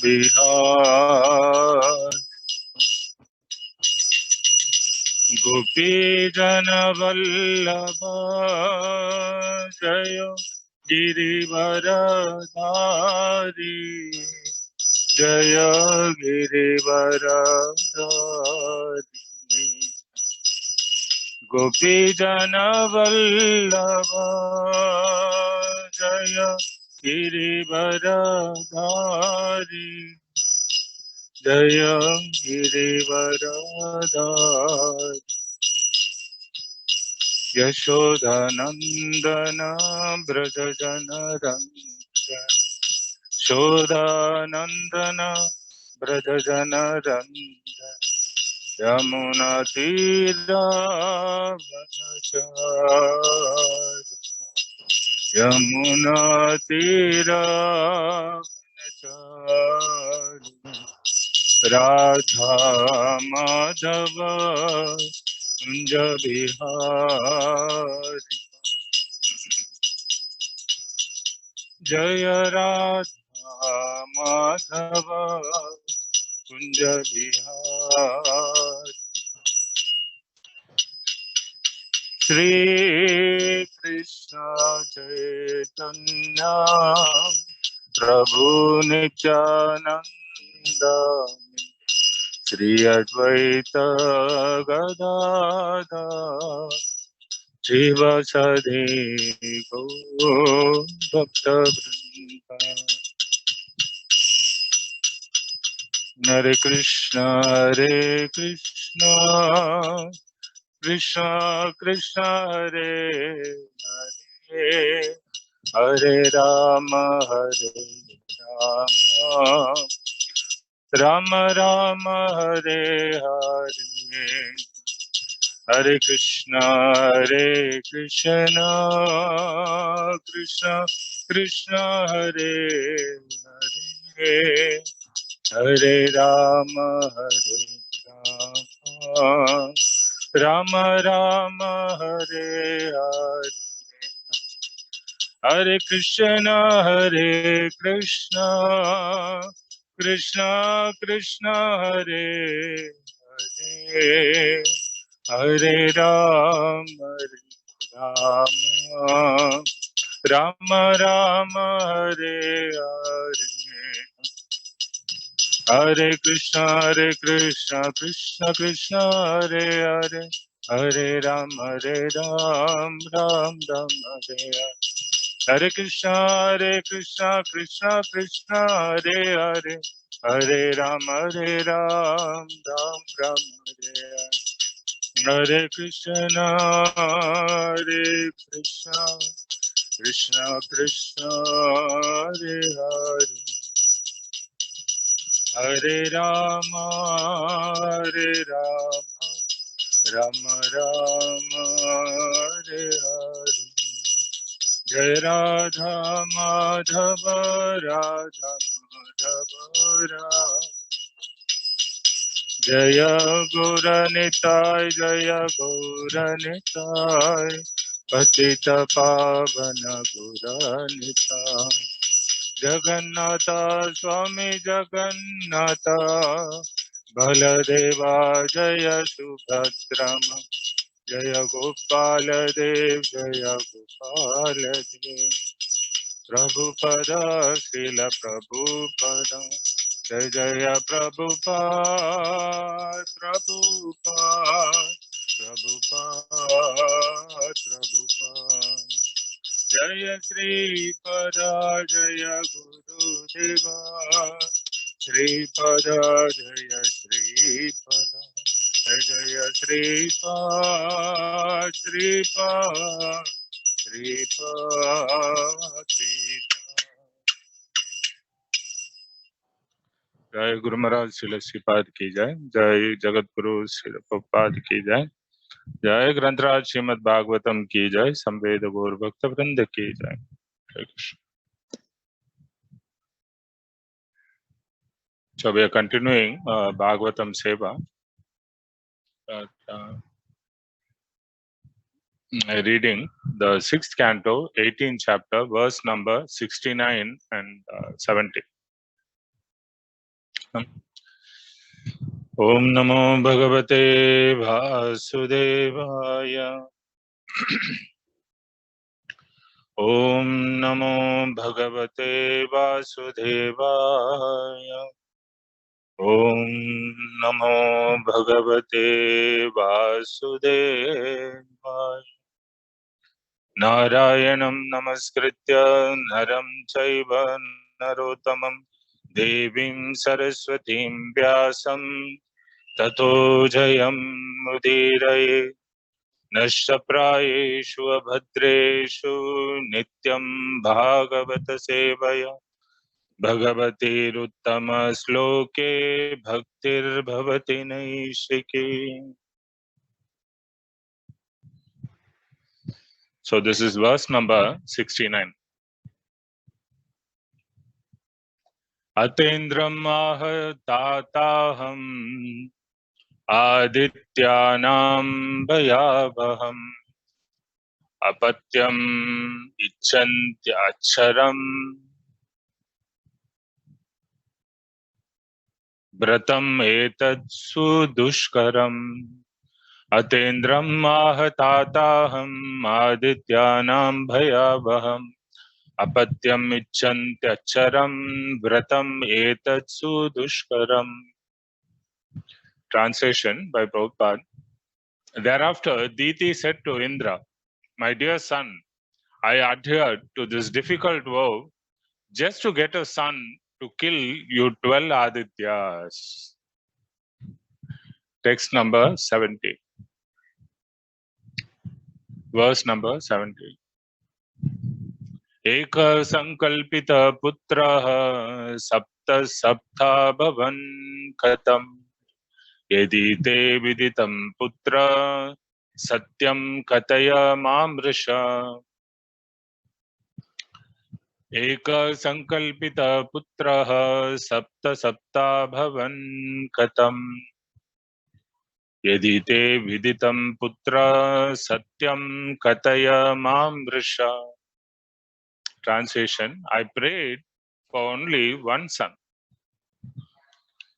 Vihar. Gopi Jana Vallabha Jaya Girivaradhari Jaya Girivaradhari Gopi Jana Vallabha Jaya Girivaradhari Jaya Girivaradhari Yashodanandana Brajajana Ranjana Shodanandana Brajajana Ranjana Yamuna Tira Vanachari Yamuna Tira Vanachari Radha Madhava Kunja Bihari Jaya Radha Madhava Kunja Bihari Shri Krishna Chaitanya Prabhu Nityananda Shri Advaita Gadadhar Srivasadi Gaur Bhaktivedanta Hare Krishna Krishna Krishna Hare Hare Hare Rama Rama Rama Hare Hare Hare Krishna Krishna Krishna Hare Hare Hare Rama Rama Rama Hare Hare Hare Krishna Krishna Krishna Hare Hare Hare Rama Rama Rama Hare Hare Hare Krishna Krishna Krishna Hare Hare Hare Ram Ram Ram Hare Hare Hare Krishna Krishna Krishna Hare Hare Hare Ram Ram Hare Hare Hare Krishna Krishna Krishna Hare Hare Hare Rama Rama Rama Hare Hare Jai Radha Madhava Radha Madhava Jaya Gauranitai Jaya Gauranitai Patita Pavana Gauranitai Jagannatha Swami Jagannatha Baladeva Jaya Subhadrama Jaya Gopala Dev Jaya Gopala Dev Prabhupada Srila Prabhupada Jaya Jaya Prabhupada Prabhupada Prabhupada Jaya Sri Pada Jaya Guru Deva Sri Pada Jaya Sri Pada Jaya Sri Pada Sri Pada Sri Pada जय गुरु महाराज श्रील श्रीपाद की जय जय जगत गुरु श्रील प्रभुपाद की जय जय ग्रंथराज श्रीमद् भागवतम की जय संवेद गौर भक्त वृंद की जय हरे Krishna So we are continuing Bhagavatam Seva, reading the 6th canto, 18th chapter, verse number 69 and 70. Om Namo Bhagavate Vasudevaya. Om Namo Bhagavate Vasudevaya. Om Namo Bhagavate Vasudevaya. Narayanam Namaskritya Naram Chaiva Narottamam Devim Saraswatim Vyasam Tato Jayam Mudiraye Nashtaprayeshu Abhadreshu Nityam Bhagavata Sevaya Bhagavati Uttama Sloke Bhaktir Bhavati Naishiki. So this is verse number 69. Atendram Maha Tataham Adityanam Bhayabham Apatyam Ichantya Acharam Vratam Etad Sudushkaram. Atendram Mahatataham Adityanam Bhayabham Apatyam Ichantya Acharam Vratam Etad Sudushkaram. Translation by Prabhupada. Thereafter, Diti said to Indra, "My dear son, I adhered to this difficult vow just to get a son to kill you 12 Adityas." Text number 70. Verse number 70. Eka sankalpita putraha sapta sapta bhavan khatam yadi te viditam putra satyam kataya mamrisha. Eka sankalpita putraha sapta sapta bhavan khatam yadi te viditam putra satyam kataya mamrisha. Translation: I prayed for only one son,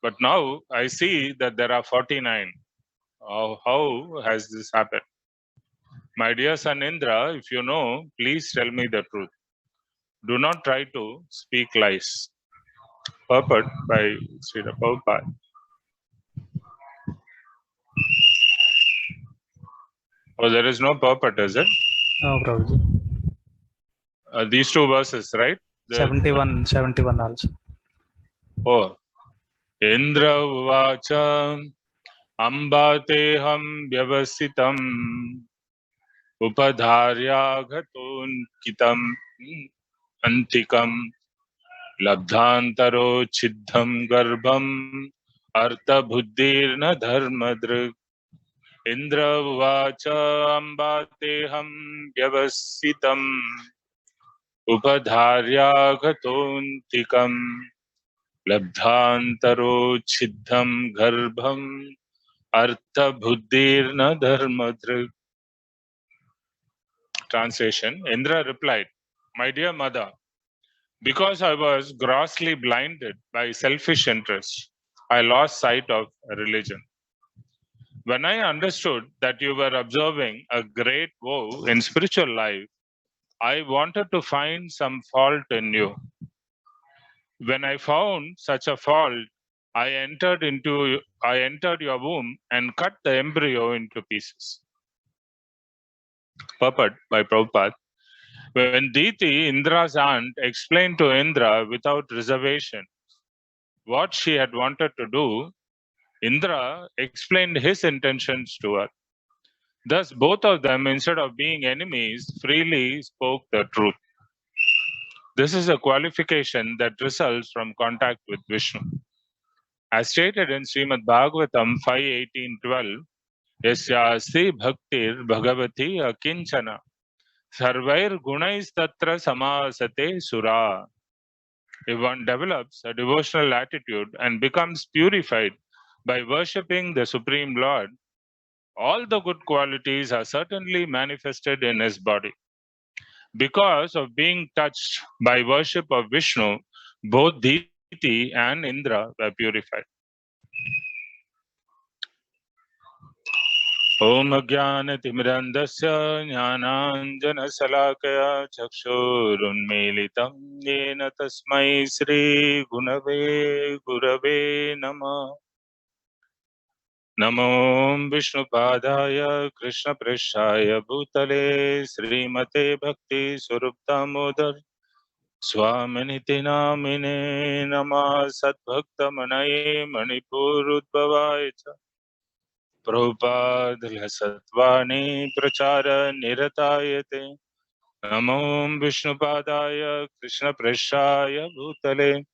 but now I see that there are 49. How has this happened? My dear son Indra, if you know, please tell me the truth. Do not try to speak lies. Purport by Srila Prabhupada. Oh, there is no purport, is it? No, Prabhuji. These two verses, right? 71 also. Oh, Indra Uvacha Ambateham Vyavasitam Upadharya Kitam Antikam Labdhantaro Chiddham Garbham Artha Buddhirna Dharmadruk. Indra Vacha Ambateham Vyavasitam Upadharya Gatontikam Labdhantaro Chiddham Garbham Artha Buddhirna Dharmadruk. Translation: Indra replied, "My dear mother, because I was grossly blinded by selfish interests, I lost sight of religion. When I understood that you were observing a great vow in spiritual life, I wanted to find some fault in you. When I found such a fault, I entered your womb and cut the embryo into pieces." Purport by Prabhupada. When Diti, Indra's aunt, explained to Indra without reservation what she had wanted to do, Indra explained his intentions to her. Thus, both of them, instead of being enemies, freely spoke the truth. This is a qualification that results from contact with Vishnu. As stated in Srimad Bhagavatam 5.18.12, Yasyasti bhaktir bhagavati akinchana sarvair gunais tatra samasate sura. If one develops a devotional attitude and becomes purified by worshipping the Supreme Lord, all the good qualities are certainly manifested in his body. Because of being touched by worship of Vishnu, both Diti Diti and Indra were purified. Om Jnana-timirandasya Jnananjana-salakaya Chakshurunmilitam Yena Tasmai Shri Gurave Namah. Namo Vishnupadaya Krishna Preshaya Bhutale Srimate Bhakti Suruptamodar Swaminiti Namine Nama Sadbhakta Manaye Manipur Udbhavaya Prabhupada Satvani Prachara Niratayate Namo Vishnupadaya Krishna Preshaya Bhutale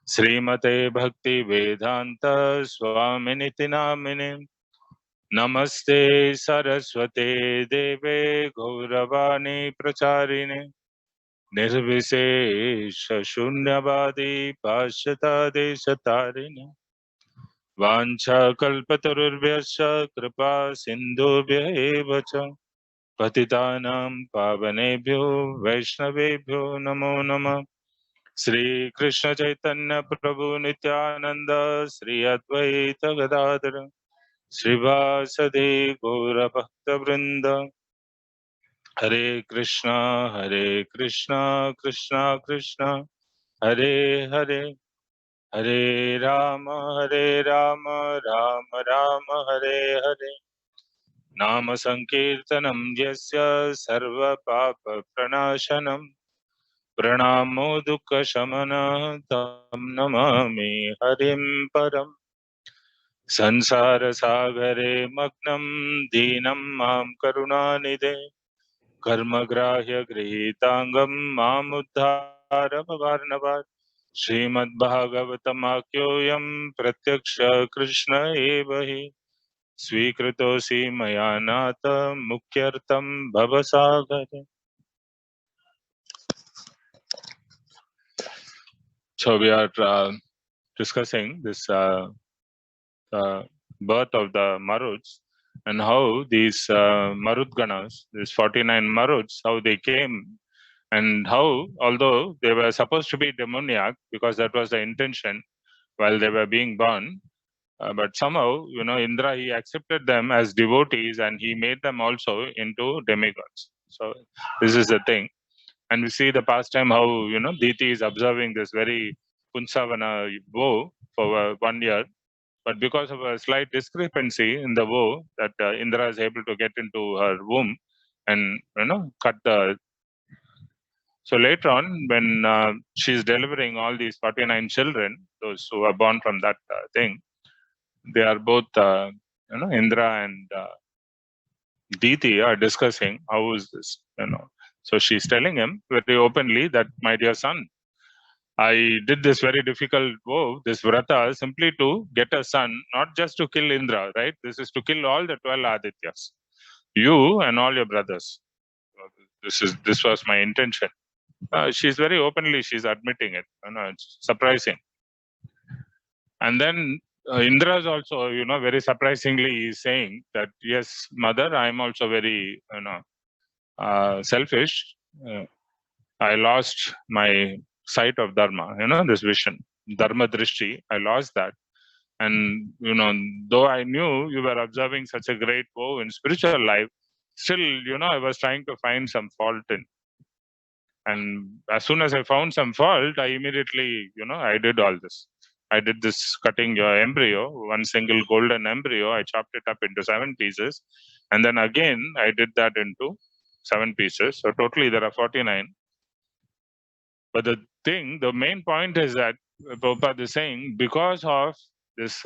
Srimate Bhakti Vedanta Swaminiti Namine Namaste Saraswate Deve Gauravani Pracharine Nirvisesha Shunyavadi Pashyata Deshatarine Vancha Kalpatarurvyascha Kripa Sindhubhya Evacha Patitanam Pavanebhyo Vaishnavebhyo Namo Namah Sri Krishna Chaitanya Prabhu Nityananda Sri Advaita Gadadara Srivasadi Gaura Bhakta Vrinda Hare Krishna Krishna Krishna Hare Hare Hare Rama Rama Rama Hare Hare Nama Sankirtanam Yasya Sarva Papa Pranashanam Pranamo Dukkha Shamana Tam Namami Harim Param Sansara Sagare Magnam Deenam Mam Karunanide Karmagrahya Grihitangam Mamuddhara Bhavarnavat Srimad Bhagavatam Akyoyam Pratyaksha Krishna Evahi Svikritosi Mayanata Mukyartam Bhavasagare. So we are discussing this birth of the Maruts and how these Marut Ganas, these 49 Maruts, how they came and how, although they were supposed to be demoniac because that was the intention while they were being born, but somehow, Indra, he accepted them as devotees and he made them also into demigods. So this is the thing. And we see the pastime how, Diti is observing this very Punsavana vow for 1 year. But because of a slight discrepancy in the vow, that Indra is able to get into her womb and, cut the. So later on, when she's delivering all these 49 children, those who are born from that thing, they are both, Indra and Diti are discussing how is this. So she's telling him very openly that, my dear son, I did this very difficult vow, this vrata, simply to get a son, not just to kill Indra, right? This is to kill all the 12 Adityas, you and all your brothers. This was my intention. She's very openly, she's admitting it. It's surprising. And then Indra is also, very surprisingly is saying that, yes, mother, I'm also very, selfish. I lost my sight of Dharma, this vision, Dharma Drishti. I lost that. And, though I knew you were observing such a great vow in spiritual life, still, I was trying to find some fault in. And as soon as I found some fault, I immediately, I did all this. I did this cutting your embryo, one single golden embryo. I chopped it up into 7 pieces. And then again, I did that into 7 pieces. So totally there are 49. But the main point is that Prabhupada is saying, because of this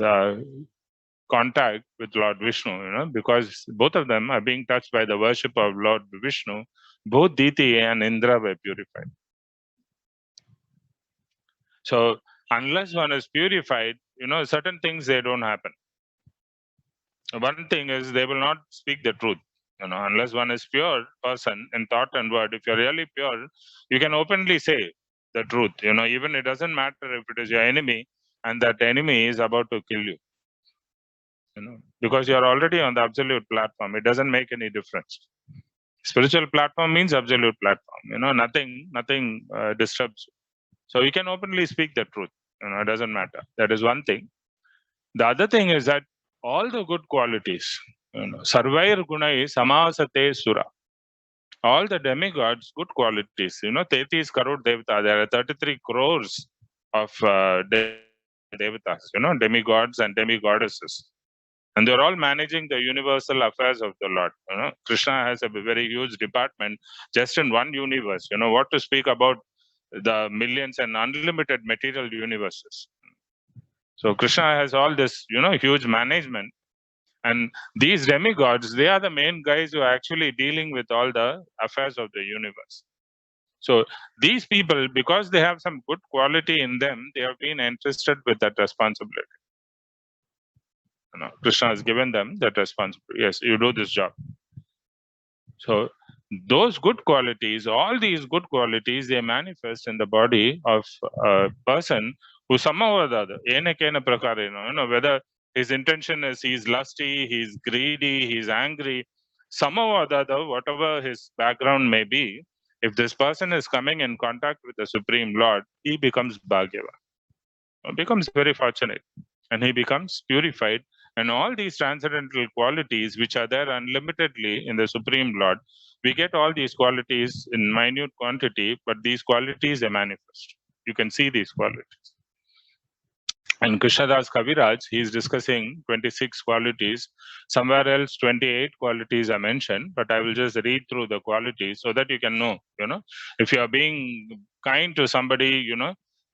contact with Lord Vishnu, because both of them are being touched by the worship of Lord Vishnu, both Diti and Indra were purified. So unless one is purified, certain things, they don't happen. One thing is they will not speak the truth. Unless one is pure person in thought and word, if you're really pure, you can openly say the truth. Even it doesn't matter if it is your enemy and that enemy is about to kill you. Because you're already on the absolute platform. It doesn't make any difference. Spiritual platform means absolute platform. Nothing disturbs you. So you can openly speak the truth. It doesn't matter. That is one thing. The other thing is that all the good qualities, Sarvair Gunai Samasate Sura, all the demigods, good qualities, 33 crore devata, there are 33 crores of devatas, demigods and demigoddesses. And they're all managing the universal affairs of the Lord. Krishna has a very huge department just in one universe. What to speak about the millions and unlimited material universes. So Krishna has all this, huge management. And these demigods, they are the main guys who are actually dealing with all the affairs of the universe. So these people, because they have some good quality in them, they have been entrusted with that responsibility. Krishna has given them that responsibility. Yes, you do this job. So those good qualities, all these good qualities, they manifest in the body of a person who somehow or the other, whether his intention is he's lusty, he's greedy, he's angry, somehow or the other, whatever his background may be, if this person is coming in contact with the Supreme Lord, he becomes Bhagyavan, becomes very fortunate, and he becomes purified. And all these transcendental qualities, which are there unlimitedly in the Supreme Lord, we get all these qualities in minute quantity, but these qualities are manifest. You can see these qualities. And Krishnadas Kaviraj, he is discussing 26 qualities. Somewhere else, 28 qualities are mentioned, but I will just read through the qualities so that you can know, if you are being kind to somebody,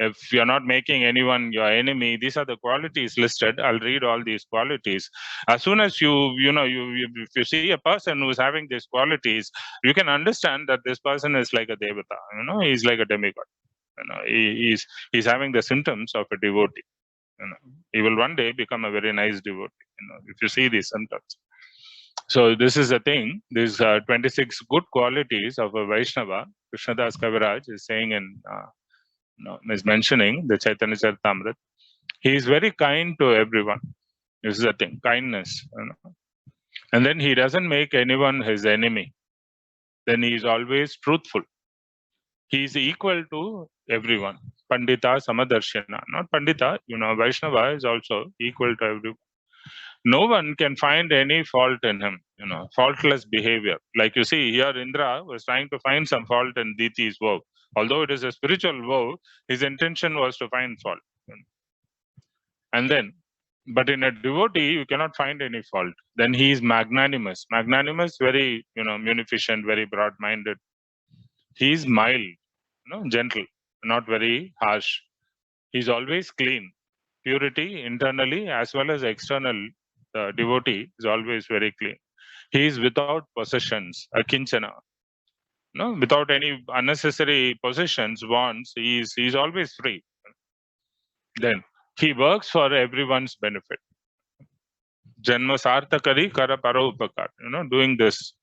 if you're not making anyone your enemy, these are the qualities listed. I'll read all these qualities. As soon as if you see a person who's having these qualities, you can understand that this person is like a devata. He's like a demigod. He's having the symptoms of a devotee. He will one day become a very nice devotee. If you see these symptoms. So this is the thing. These 26 good qualities of a Vaishnava. Krishnadas Kaviraj is saying is mentioning the Chaitanya Charitamrita. He is very kind to everyone. This is the thing, kindness. And then he doesn't make anyone his enemy. Then he is always truthful. He is equal to everyone. Pandita Samadarshana. Not Pandita, Vaishnava is also equal to everyone. No one can find any fault in him, faultless behavior. Like you see here, Indra was trying to find some fault in Diti's vow. Although it is a spiritual vow, his intention was to find fault. And then, but in a devotee, you cannot find any fault. Then he is magnanimous. Magnanimous, very, munificent, very broad-minded. He is mild, gentle, not very harsh. He's always clean. Purity internally as well as external. The devotee is always very clean. He is without possessions, akinchana. Without any unnecessary possessions, wants. He's always free. Then he works for everyone's benefit. Janma sarthakari kara paropakar. Doing this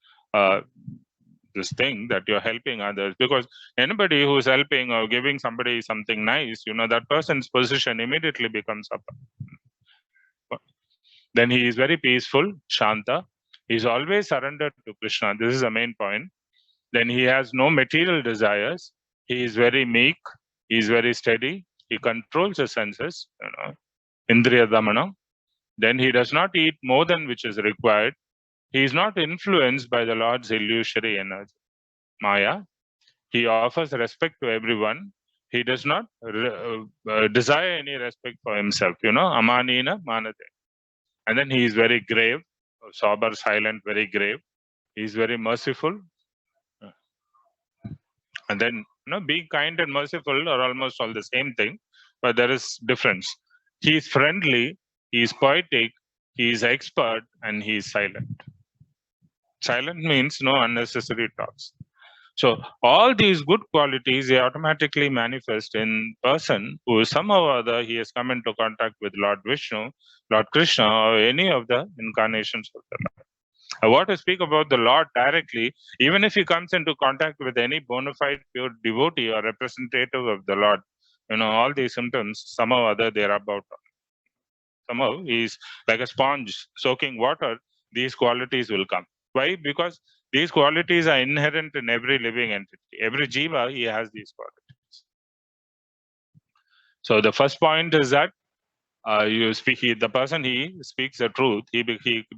this thing that you're helping others, because anybody who's helping or giving somebody something nice, that person's position immediately becomes up. Then he is very peaceful, Shanta. He's always surrendered to Krishna. This is the main point. Then he has no material desires. He is very meek. He is very steady. He controls his senses, Indriya Damana. Then he does not eat more than which is required. He is not influenced by the Lord's illusory energy, Maya. He offers respect to everyone. He does not desire any respect for himself, Amanina Manate. And then he is very grave, sober, silent, very grave. He is very merciful. And then, being kind and merciful are almost all the same thing, but there is difference. He is friendly, he is poetic, he is expert, and he is silent. Silent means no unnecessary talks. So all these good qualities, they automatically manifest in person who somehow or other he has come into contact with Lord Vishnu, Lord Krishna, or any of the incarnations of the Lord. I want to speak about the Lord directly, even if he comes into contact with any bona fide pure devotee or representative of the Lord, all these symptoms, somehow or other, they are about. Somehow he's like a sponge soaking water, these qualities will come. Why? Because these qualities are inherent in every living entity. Every jiva, he has these qualities. So the first point is that the person he speaks the truth, he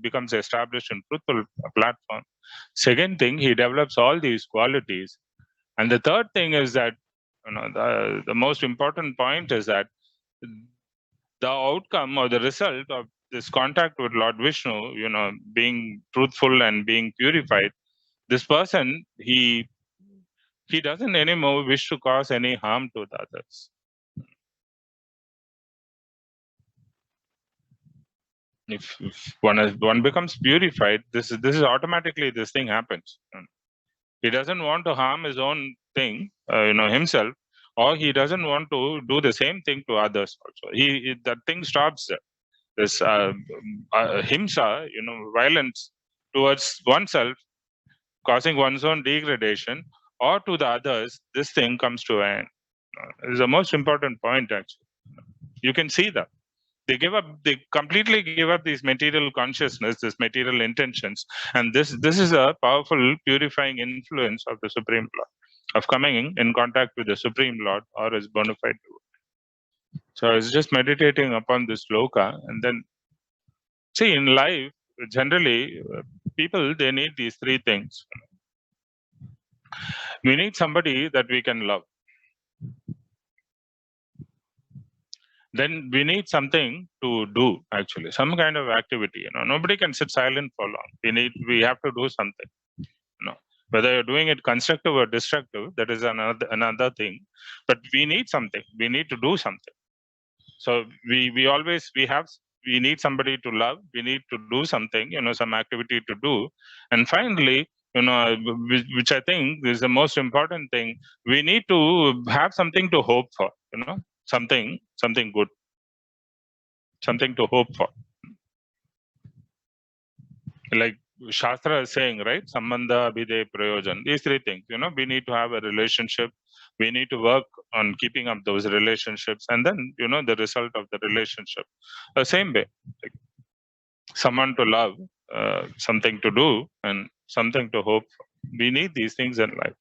becomes established in truthful platform. Second thing, he develops all these qualities, and the third thing is that the most important point is that the outcome or the result of this contact with Lord Vishnu, being truthful and being purified, this person he doesn't anymore wish to cause any harm to the others. If one becomes purified, this is automatically this thing happens. He doesn't want to harm his own thing, himself, or he doesn't want to do the same thing to others. Also, that thing stops there. This himsa, violence towards oneself, causing one's own degradation, or to the others, this thing comes to an end. Is the most important point. Actually, you can see that. They completely give up these material consciousness, this material intentions, and this is a powerful purifying influence of the Supreme Lord, of coming in contact with the Supreme Lord or his bona fide devotee. So I was just meditating upon this sloka, and then see, in life generally people, they need these three things. We need somebody that we can love. Then we need something to do, actually, some kind of activity. Nobody can sit silent for long. We have to do something. Whether you're doing it constructive or destructive, that is another thing. But we need something. We need to do something. So we need somebody to love. We need to do something. Some activity to do. And finally, which I think is the most important thing, we need to have something to hope for. Something good, something to hope for. Like Shastra is saying, right? Sambandha, Abhidhe, Prayojan. These three things. We need to have a relationship. We need to work on keeping up those relationships, and then the result of the relationship. The same way, like someone to love, something to do, and something to hope for. We need these things in life.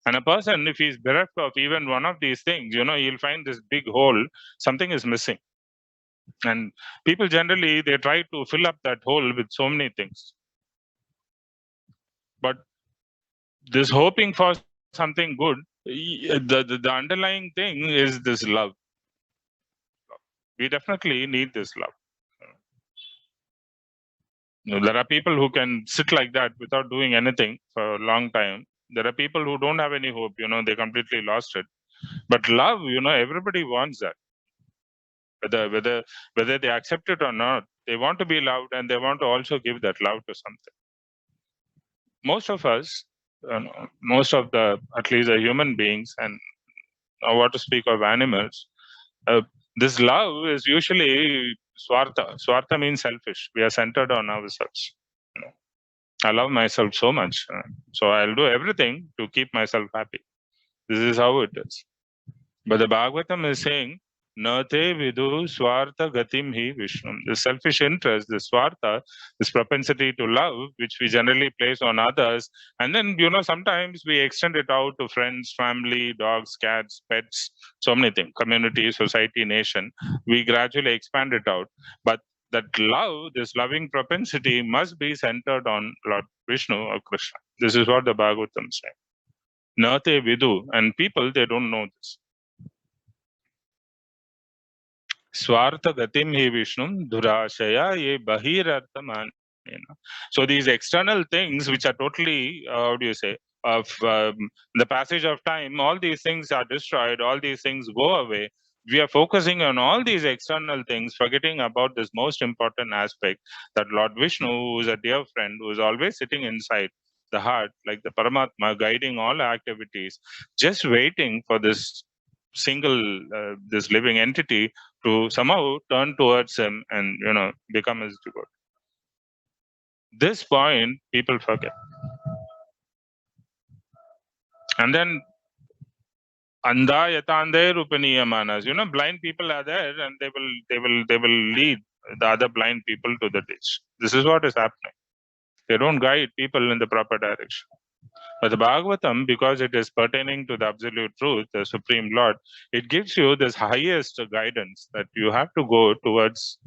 And a person, if he's bereft of even one of these things, he'll find this big hole. Something is missing. And people generally, they try to fill up that hole with so many things. But this hoping for something good, the underlying thing is this love. We definitely need this love. There are people who can sit like that without doing anything for a long time. There are people who don't have any hope, they completely lost it. But love, everybody wants that. Whether they accept it or not, they want to be loved, and they want to also give that love to something. Most of us, most of at least the human beings, and I want to speak of animals, this love is usually swartha. Swartha means selfish. We are centered on ourselves. I love myself so much, so I'll do everything to keep myself happy. This is how it is. But the Bhagavatam is saying, Nate vidu swartha gatim hi Vishnu. The selfish interest, the swartha, this propensity to love, which we generally place on others. And then, sometimes we extend it out to friends, family, dogs, cats, pets, so many things, community, society, nation. We gradually expand it out. But that love, this loving propensity, must be centered on Lord Vishnu or Krishna. This is what the Bhagavatam is saying. Nate vidu. And people, they don't know this. Swartha gatim hi Vishnum durashaya ye bahirartha. So these external things, which are totally, how do you say, of the passage of time, all these things are destroyed, all these things go away. We are focusing on all these external things, forgetting about this most important aspect, that Lord Vishnu, who is a dear friend, who is always sitting inside the heart, like the Paramatma, guiding all activities, just waiting for this this living entity to somehow turn towards him and become his devotee. This point people forget. And then andha yatande rupaniyamanas, blind people are there, and they will lead the other blind people to the ditch. This is what is happening. They don't guide people in the proper direction. But the Bhagavatam, because it is pertaining to the absolute truth, the Supreme Lord, it gives you this highest guidance that you have to go towards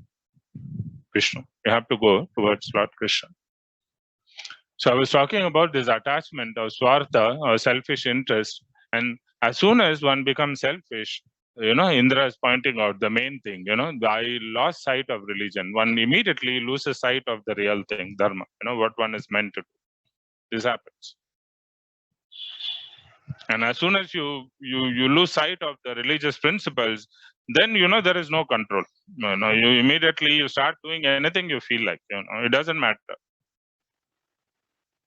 Krishna. You have to go towards Lord Krishna. So I was talking about this attachment of swartha or selfish interest. And as soon as one becomes selfish, Indra is pointing out the main thing, I lost sight of religion. One immediately loses sight of the real thing, dharma, what one is meant to do. This happens. And as soon as you lose sight of the religious principles, then there is no control. You immediately you start doing anything you feel like. It doesn't matter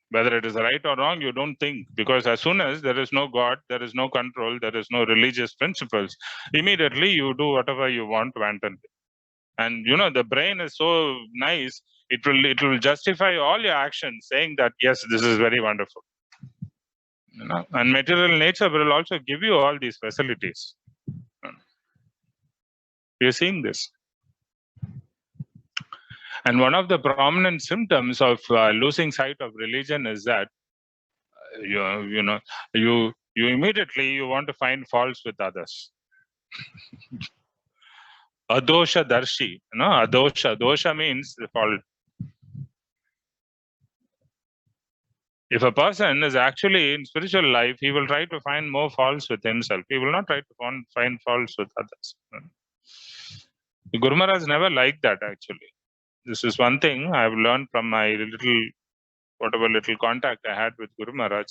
whether it is right or wrong. You don't think, because as soon as there is no God, there is no control, there is no religious principles. Immediately you do whatever you want wantonly. And the brain is so nice; it will justify all your actions, saying that yes, this is very wonderful. And material nature will also give you all these facilities. We are seeing this. And one of the prominent symptoms of losing sight of religion is that you immediately you want to find faults with others. Adosha darshi, dosha means the fault. If a person is actually in spiritual life, he will try to find more faults with himself. He will not try to find faults with others. The Guru Maharaj never liked that, actually. This is one thing I've learned from my whatever little contact I had with Guru Maharaj.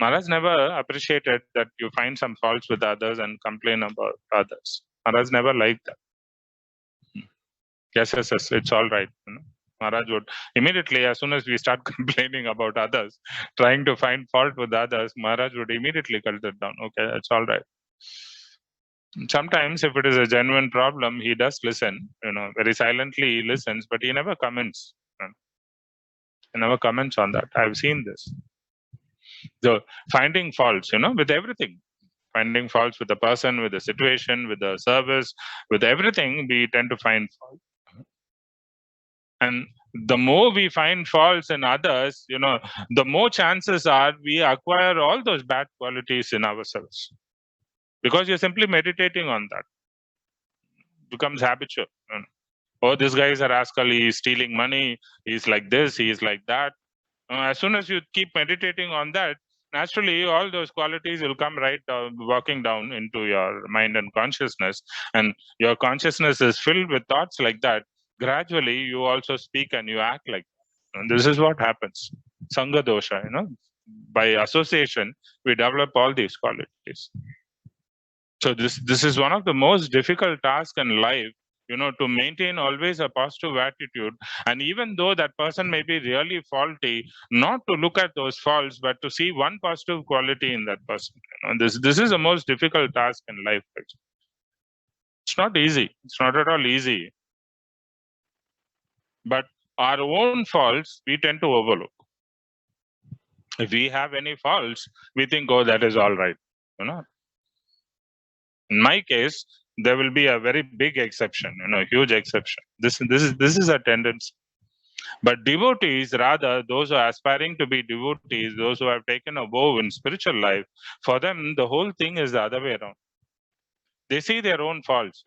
Maharaj never appreciated that you find some faults with others and complain about others. Maharaj never liked that. Yes, it's all right. Maharaj would immediately, as soon as we start complaining about others, trying to find fault with others, Maharaj would immediately cut it down. Okay, it's all right. Sometimes, if it is a genuine problem, he does listen. Very silently he listens, but he never comments. He never comments on that. I've seen this. So finding faults, with everything. Finding faults with the person, with the situation, with the service, with everything, we tend to find fault. And the more we find faults in others, the more chances are we acquire all those bad qualities in ourselves. Because you're simply meditating on that. It becomes habitual. Oh, this guy is a rascal, he's stealing money, he's like this, he's like that. As soon as you keep meditating on that, naturally all those qualities will come right walking down into your mind and consciousness, and your consciousness is filled with thoughts like that. Gradually you also speak and you act like that. And this is what happens. Sangha dosha, by association we develop all these qualities. So this is one of the most difficult tasks in life, to maintain always a positive attitude. And even though that person may be really faulty, not to look at those faults, but to see one positive quality in that person. This is the most difficult task in life. Actually. It's not easy. It's not at all easy. But our own faults, we tend to overlook. If we have any faults, we think, oh, that is all right. In my case, there will be a very big exception, huge exception. This is a tendency. But devotees, rather, those who are aspiring to be devotees, those who have taken a vow in spiritual life, for them, the whole thing is the other way around. They see their own faults,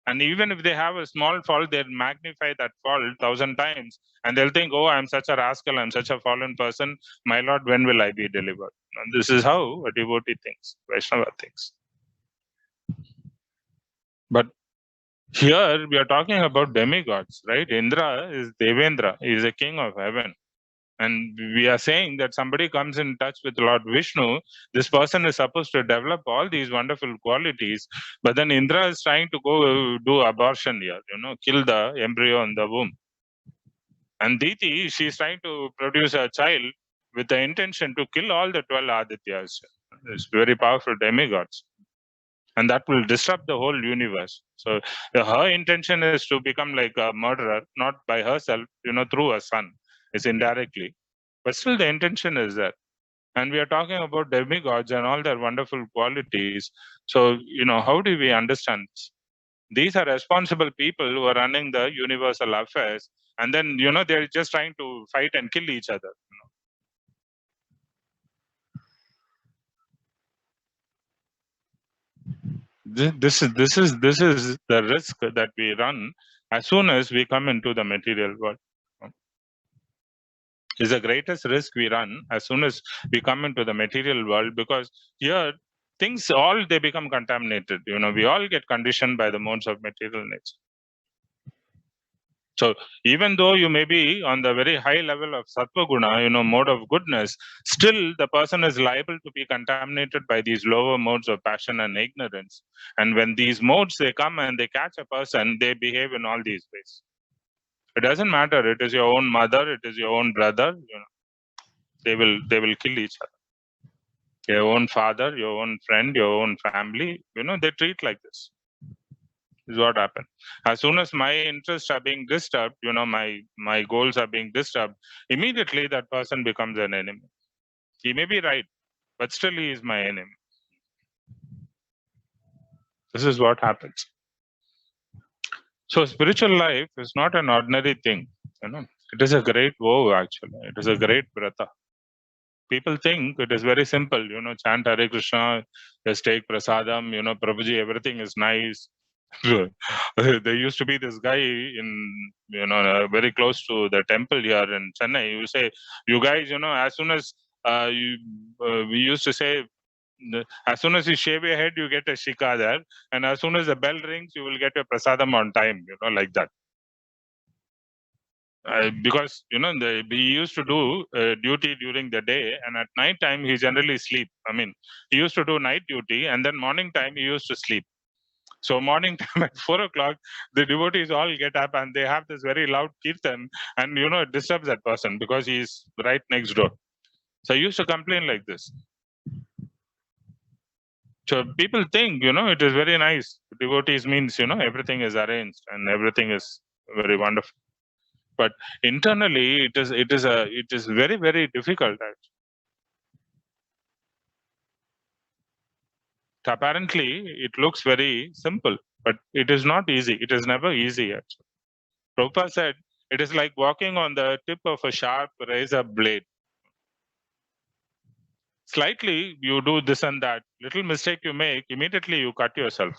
and even if they have a small fault, they'll magnify that fault 1,000 times, and they'll think, oh, I'm such a rascal, I'm such a fallen person, my Lord, when will I be delivered? And this is how a devotee thinks, Vaishnava thinks. But here we are talking about demigods, right? Indra is Devendra, he is a king of heaven. And we are saying that somebody comes in touch with Lord Vishnu, this person is supposed to develop all these wonderful qualities, but then Indra is trying to go do abortion here, kill the embryo in the womb. And Diti, she's trying to produce a child with the intention to kill all the 12 Adityas. It's very powerful demigods. And that will disrupt the whole universe. So her intention is to become like a murderer, not by herself, through her son. It's indirectly. But still the intention is there. And we are talking about demigods and all their wonderful qualities. So, how do we understand this? These are responsible people who are running the universal affairs. And then, they're just trying to fight and kill each other. This is the risk that we run as soon as we come into the material world. Is the greatest risk we run as soon as we come into the material world, because here things all they become contaminated. We all get conditioned by the modes of material nature. So even though you may be on the very high level of sattva guna, mode of goodness, still the person is liable to be contaminated by these lower modes of passion and ignorance. And when these modes they come and they catch a person, they behave in all these ways. It doesn't matter. It is your own mother, it is your own brother. They will kill each other. Your own father, your own friend, your own family. They treat like this. Is what happened. As soon as my interests are being disturbed, my goals are being disturbed, immediately that person becomes an enemy. He may be right, but still he is my enemy. This is what happens. So spiritual life is not an ordinary thing. It is a great vow, actually. It is a great vrata. People think it is very simple, chant Hare Krishna, just take prasadam, Prabhuji, everything is nice. There used to be this guy in, very close to the temple here in Chennai. You say, you guys, as soon as we used to say, as soon as you shave your head, you get a shika there. And as soon as the bell rings, you will get your prasadam on time, like that. Because he used to do duty during the day, and at night time he generally sleep. He used to do night duty, and then morning time he used to sleep. So morning time at 4 o'clock, the devotees all get up and they have this very loud kirtan, and it disturbs that person because he is right next door. So I used to complain like this. So people think it is very nice. Devotees means everything is arranged and everything is very wonderful. But internally, it is very, very difficult. Actually. Apparently, it looks very simple, but it is not easy. It is never easy. Actually, Prabhupada said it is like walking on the tip of a sharp razor blade. Slightly, you do this and that. Little mistake you make, immediately you cut yourself.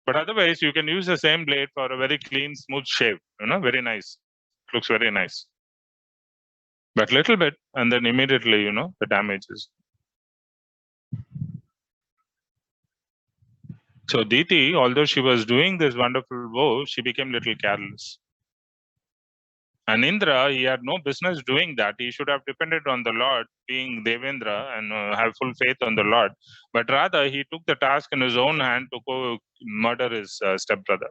But otherwise, you can use the same blade for a very clean, smooth shave. Very nice. Looks very nice. But little bit, and then immediately, the damage is. So Diti, although she was doing this wonderful vow, she became little careless. And Indra, he had no business doing that. He should have depended on the Lord, being Devendra, and have full faith on the Lord. But rather, he took the task in his own hand to go murder his stepbrother.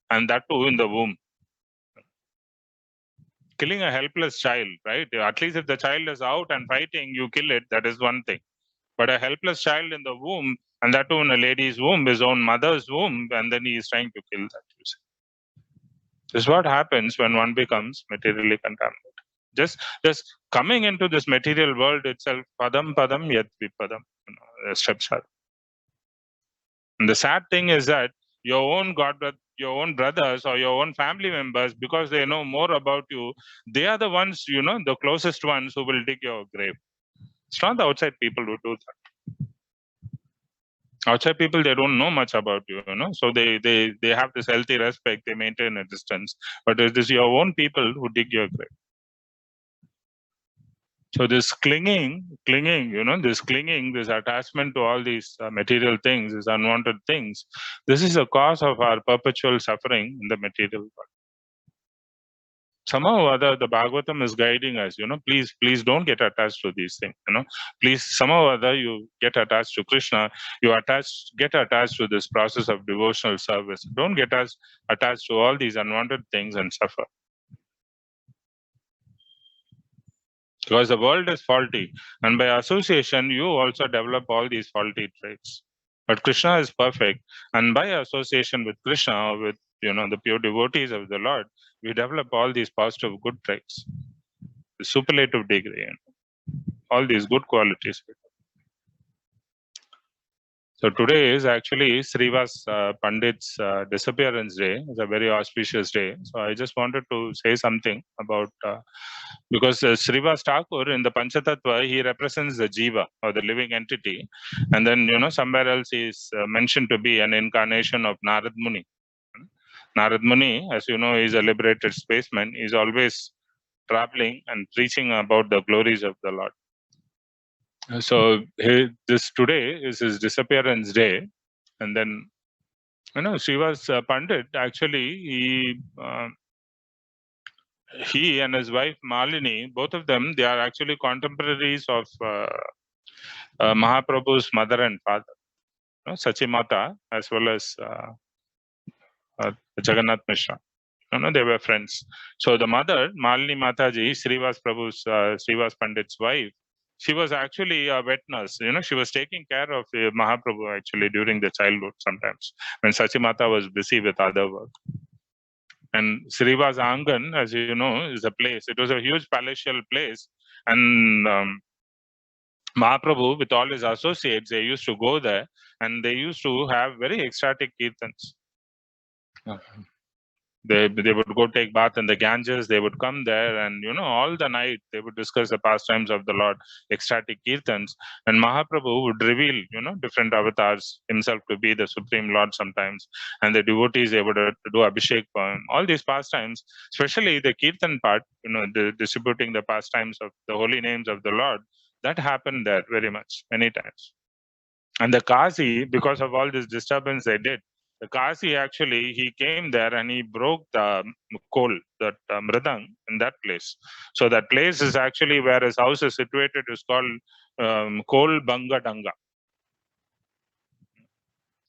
And that too in the womb. Killing a helpless child, right? At least if the child is out and fighting, you kill it, that is one thing. But a helpless child in the womb, and that too in a lady's womb, his own mother's womb, and then he is trying to kill that. This is what happens when one becomes materially contaminated. Just coming into this material world itself, padam padam yat vipadam, steps are. And the sad thing is that your own brothers or your own family members, because they know more about you, they are the ones, the closest ones who will dig your grave. It's not the outside people who do that. Outside people, they don't know much about you, so they have this healthy respect, they maintain a distance, but it is your own people who dig your grave. So this clinging, this attachment to all these material things, these unwanted things, this is the cause of our perpetual suffering in the material world. Somehow or other, the Bhagavatam is guiding us, please don't get attached to these things, please somehow or other you get attached to Krishna, get attached to this process of devotional service. Don't get attached to all these unwanted things and suffer. Because the world is faulty, and by association, you also develop all these faulty traits. But Krishna is perfect, and by association with Krishna, with the pure devotees of the Lord, we develop all these positive good traits, the superlative degree, all these good qualities. So today is actually Srivas Pandit's disappearance day. It's a very auspicious day. So I just wanted to say something about because Srivas Thakur in the Panchatattva, he represents the Jiva or the living entity, and then somewhere else he is mentioned to be an incarnation of Narad Muni. Narad Muni, as you know, is a liberated spaceman. He's always traveling and preaching about the glories of the Lord. So this today is his disappearance day, and then Srivas Pandit actually he and his wife Malini, both of them, they are actually contemporaries of Mahaprabhu's mother and father, Sachimata, as well as Jagannath Mishra. They were friends. So the mother, Malini Mataji, Srivas Pandit's wife, she was actually a wet nurse. She was taking care of Mahaprabhu actually during the childhood sometimes when Sachimata was busy with other work. And Srivas Angan, as you know, is a place. It was a huge palatial place. And Mahaprabhu, with all his associates, they used to go there and they used to have very ecstatic kirtans. They would go take bath in the Ganges. They would come there, and all the night they would discuss the pastimes of the Lord, ecstatic kirtans. And Mahaprabhu would reveal, different avatars, himself to be the Supreme Lord sometimes, and the devotees they would do abhishek for him. All these pastimes, especially the kirtan part, the distributing the pastimes of the holy names of the Lord, that happened there very much, many times. And the Kasi, because of all this disturbance they did, the Kasi actually, he came there and he broke the kol, that mridang in that place. So that place is actually where his house is situated, is called Kol Banga Danga.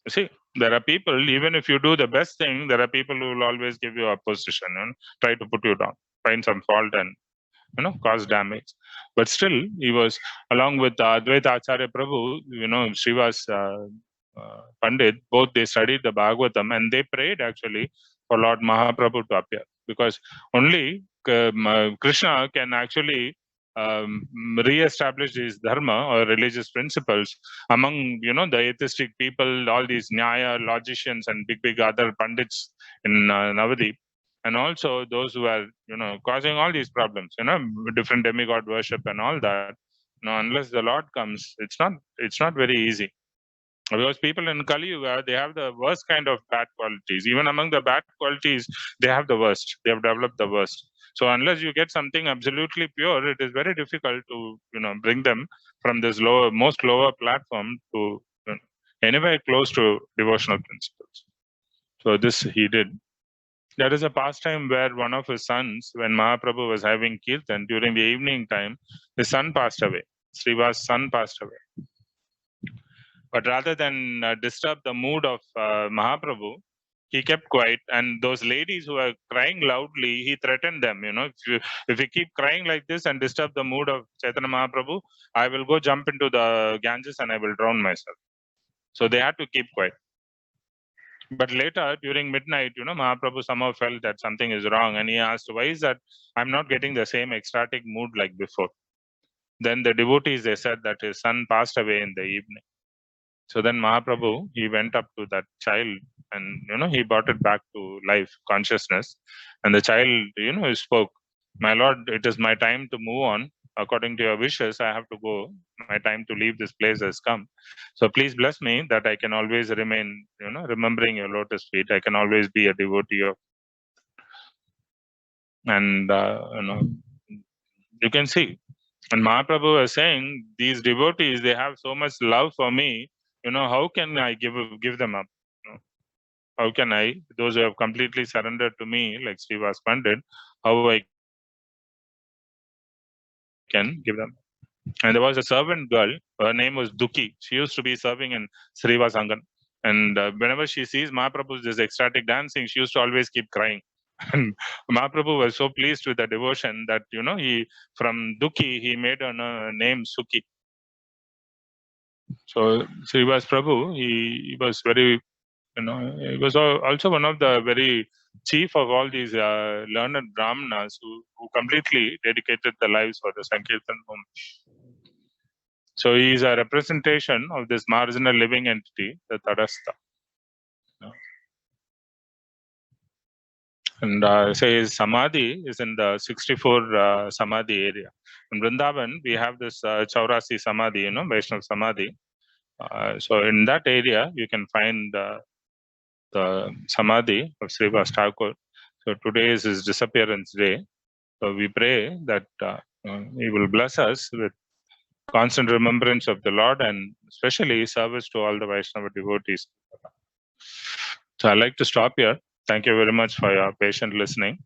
You see, there are people, even if you do the best thing, there are people who will always give you opposition and try to put you down, find some fault and cause damage. But still, he was, along with Advaita Acharya Prabhu, Srivas Pandit, both they studied the Bhagavatam and they prayed actually for Lord Mahaprabhu to appear, because only Krishna can actually re-establish his dharma or religious principles among the atheistic people, all these nyaya logicians and big other pandits in Navadip, and also those who are causing all these problems, different demigod worship and all that. Unless the Lord comes, it's not very easy. Because people in Kali Yuga, they have the worst kind of bad qualities. Even among the bad qualities, they have the worst. They have developed the worst. So unless you get something absolutely pure, it is very difficult to bring them from this most lower platform to anywhere close to devotional principles. So this he did. There is a pastime where one of his sons, when Mahaprabhu was having kirtan during the evening time, his son passed away. Srivas' son passed away. But rather than disturb the mood of Mahaprabhu, he kept quiet. And those ladies who were crying loudly, he threatened them. If you keep crying like this and disturb the mood of Chaitanya Mahaprabhu, I will go jump into the Ganges and I will drown myself. So they had to keep quiet. But later, during midnight, Mahaprabhu somehow felt that something is wrong. And he asked, why is that I'm not getting the same ecstatic mood like before? Then the devotees, they said that his son passed away in the evening. So then Mahaprabhu, he went up to that child and, he brought it back to life, consciousness. And the child, he spoke, my Lord, it is my time to move on. According to your wishes, I have to go. My time to leave this place has come. So please bless me that I can always remain, remembering your lotus feet. I can always be a devotee of. And, you can see. And Mahaprabhu was saying, these devotees, they have so much love for me. How can I give them up? How can I, those who have completely surrendered to me, like Srivas Pandit, how I can give them? And there was a servant girl, her name was Duki. She used to be serving in Srivas Angan. And whenever she sees Mahaprabhu's this ecstatic dancing, she used to always keep crying. And Mahaprabhu was so pleased with the devotion that, he, from Duki, he made her name Suki. So Srivas Prabhu, he was very, he was also one of the very chief of all these learned brahmanas who completely dedicated their lives for the Sankirtan movement. So he is a representation of this marginal living entity, the Tadastha. And his Samadhi is in the 64 Samadhi area. In Vrindavan, we have this Chaurasi Samadhi, Vaishnav Samadhi. So in that area, you can find the Samadhi of Srivas Thakur. So today is his disappearance day. So we pray that he will bless us with constant remembrance of the Lord and especially service to all the Vaishnava devotees. So I'd like to stop here. Thank you very much for your patient listening.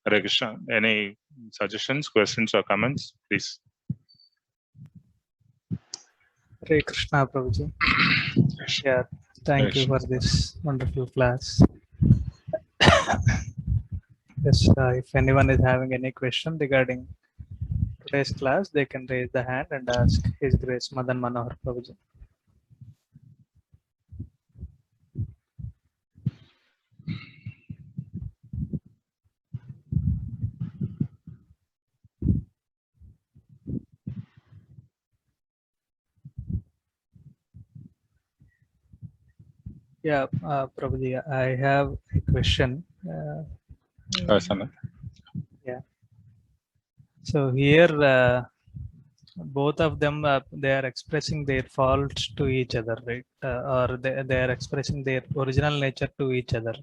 Hare Krishna. Any suggestions, questions, or comments, please? Hare Krishna, Prabhuji. Yeah, thank you for this wonderful class. Yes, if anyone is having any question regarding today's class, they can raise the hand and ask His Grace Madan Manohar Prabhuji. Yeah, Prabhuji, I have a question. Yeah. So here, both of them, they are expressing their faults to each other, right? Or they are expressing their original nature to each other.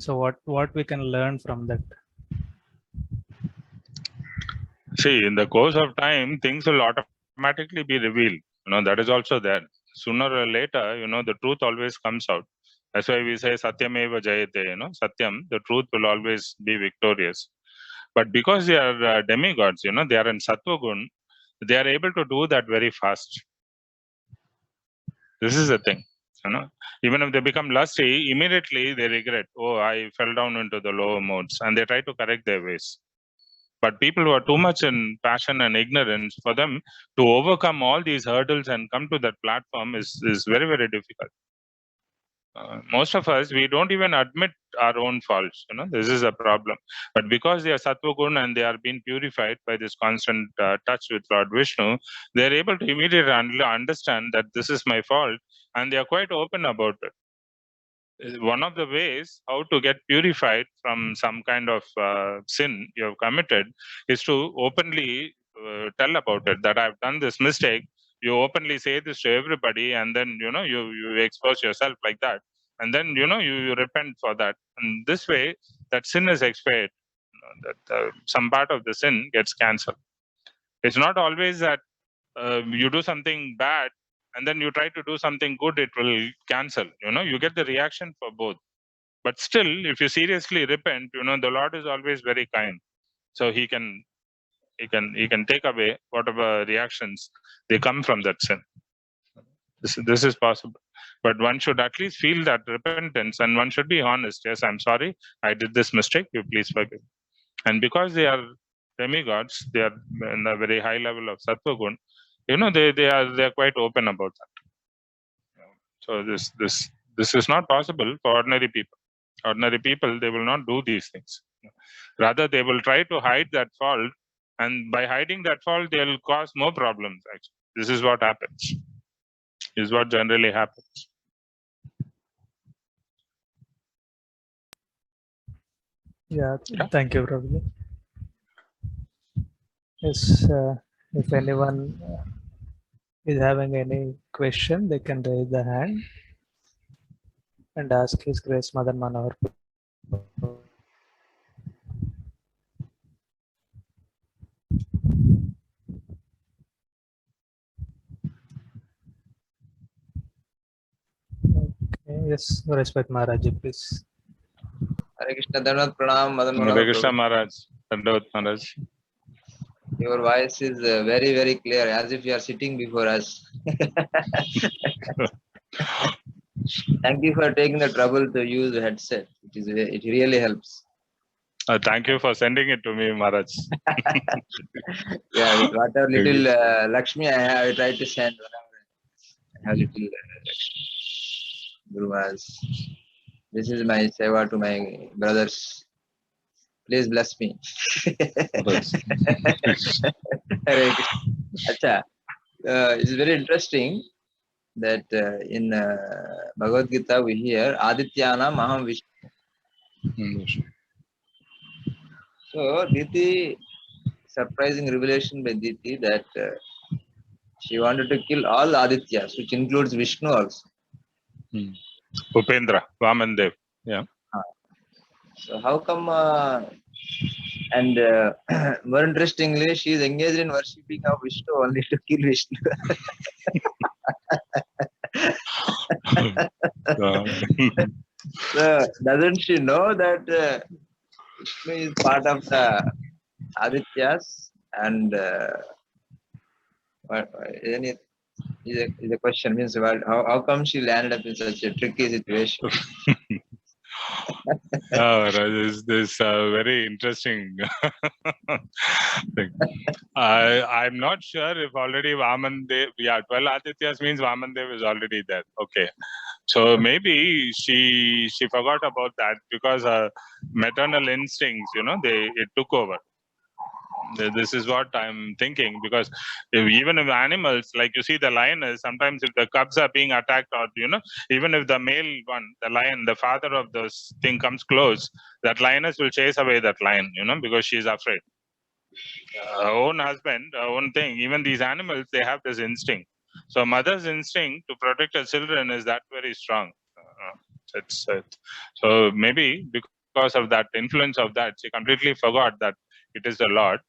So what we can learn from that? See, in the course of time, things will automatically be revealed. That is also there. Sooner or later, the truth always comes out. That's why we say Satyameva Jayate, Satyam, the truth will always be victorious. But because they are demigods, they are in Sattva Gun, they are able to do that very fast. This is the thing. Even if they become lusty, immediately they regret, oh, I fell down into the lower modes, and they try to correct their ways. But people who are too much in passion and ignorance, for them to overcome all these hurdles and come to that platform is very, very difficult. Most of us, we don't even admit our own faults. This is a problem. But because they are Sattva Gun and they are being purified by this constant touch with Lord Vishnu, they are able to immediately understand that this is my fault, and they are quite open about it. One of the ways how to get purified from some kind of sin you have committed is to openly tell about it, that I've done this mistake. You openly say this to everybody, and then you expose yourself like that, and then you repent for that, and this way that sin is expiated. That some part of the sin gets cancelled. It's not always that you do something bad and then you try to do something good, it will cancel. You get the reaction for both. But still, if you seriously repent, the Lord is always very kind. So he can take away whatever reactions they come from that sin. This is possible. But one should at least feel that repentance, and one should be honest. Yes, I'm sorry, I did this mistake. You please forgive. And because they are demigods, they are in a very high level of Sattva Gun, they are quite open about that. So this is not possible for ordinary people. Ordinary people, they will not do these things. Rather, they will try to hide that fault, and by hiding that fault, they'll cause more problems. Actually, this is what happens. This is what generally happens. Yeah. Thank you, Prabhuji. Yes, if anyone is having any question, they can raise the hand and ask His Grace Madan Manohar. Okay, yes, respect Maharaj, please. Hare Krishna, Dhanvat Pranam, Madan Manohar. Hare Krishna Maharaj, Dhanvat Maharaj. Your voice is very, very clear, as if you are sitting before us. Thank you for taking the trouble to use the headset. It really helps. Thank you for sending it to me, Maharaj. Yeah, with whatever little Lakshmi I have, I try to send whatever. I have little Lakshmi. Guru Maharaj. This is my seva to my brothers. Please bless me. Acha, it's very interesting that in Bhagavad Gita we hear Adityanam Aham Vishnu. So Diti, surprising revelation by Diti that she wanted to kill all Adityas, which includes Vishnu also. Upendra, Vamandev. Yeah. So how come? And more interestingly, she is engaged in worshipping of Vishnu only to kill Vishnu. So doesn't she know that Vishnu is part of the Adityas and is a question means how come she landed up in such a tricky situation? This very interesting thing. I'm not sure if already Vamandev, 12 Adityas means Vamandev is already there. Okay. So maybe she forgot about that because maternal instincts, it took over. This is what I'm thinking, because even if animals, like you see the lioness, sometimes if the cubs are being attacked, or even if the male one, the lion, the father of the thing comes close, that lioness will chase away that lion, because she is afraid. Her own husband, her own thing, even these animals, they have this instinct. So mother's instinct to protect her children is that very strong. So maybe because of that influence of that, she completely forgot that it is the Lord.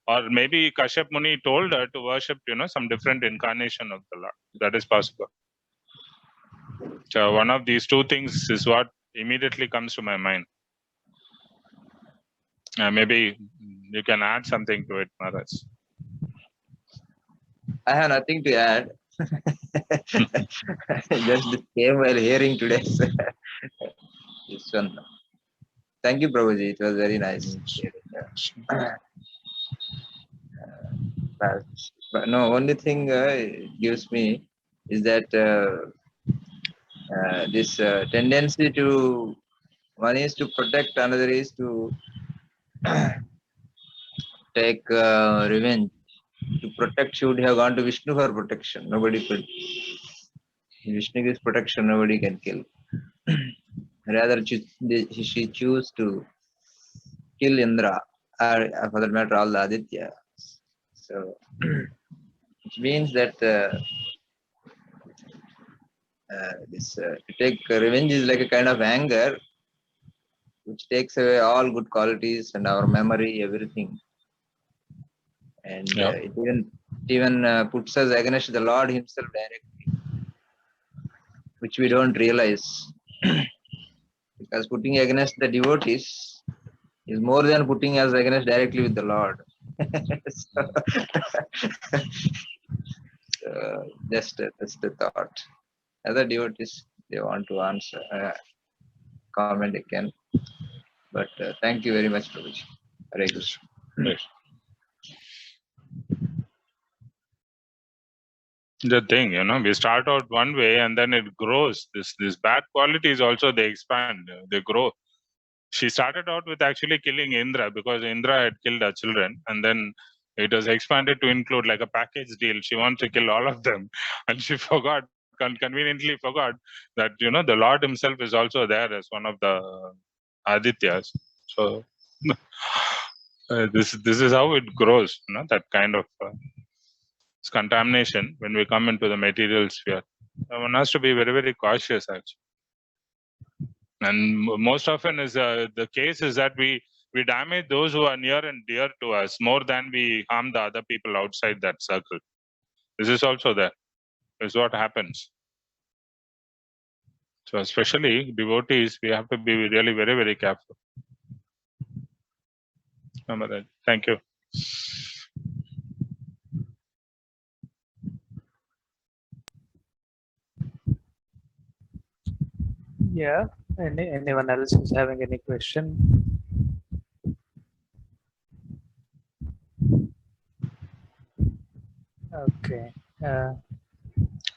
Or maybe Kashyap Muni told her to worship, some different incarnation of the Lord. That is possible. So one of these two things is what immediately comes to my mind. Maybe you can add something to it, Maharaj. I have nothing to add. Just came while hearing today. This one. Thank you, Prabhuji. It was very nice. But no, only thing it gives me is that this tendency to, one is to protect, another is to take revenge. To protect, she would have gone to Vishnu for protection. Nobody could. Vishnu gives protection, nobody can kill. Rather, she choose to kill Indra, or for that matter, all the Aditya. So, which means that to take revenge is like a kind of anger, which takes away all good qualities and our memory, everything. And it even puts us against the Lord Himself directly, which we don't realize. Because putting against the devotees is more than putting us against directly with the Lord. So, just a thought. Other devotees, they want to answer, comment, they can. But thank you very much, Prabhuji. Hare Krishna. The thing, we start out one way and then it grows. This bad qualities also, they expand, they grow. She started out with actually killing Indra because Indra had killed her children, and then it was expanded to include like a package deal. She wants to kill all of them, and she conveniently forgot that the Lord Himself is also there as one of the Adityas. So this is how it grows. That kind of contamination when we come into the material sphere. One has to be very, very cautious, actually. And most often is the case is that we damage those who are near and dear to us more than we harm the other people outside that circle. This is also there. This is what happens. So especially devotees, we have to be really very, very careful. Thank you. Yeah. Anyone else is having any question? Okay.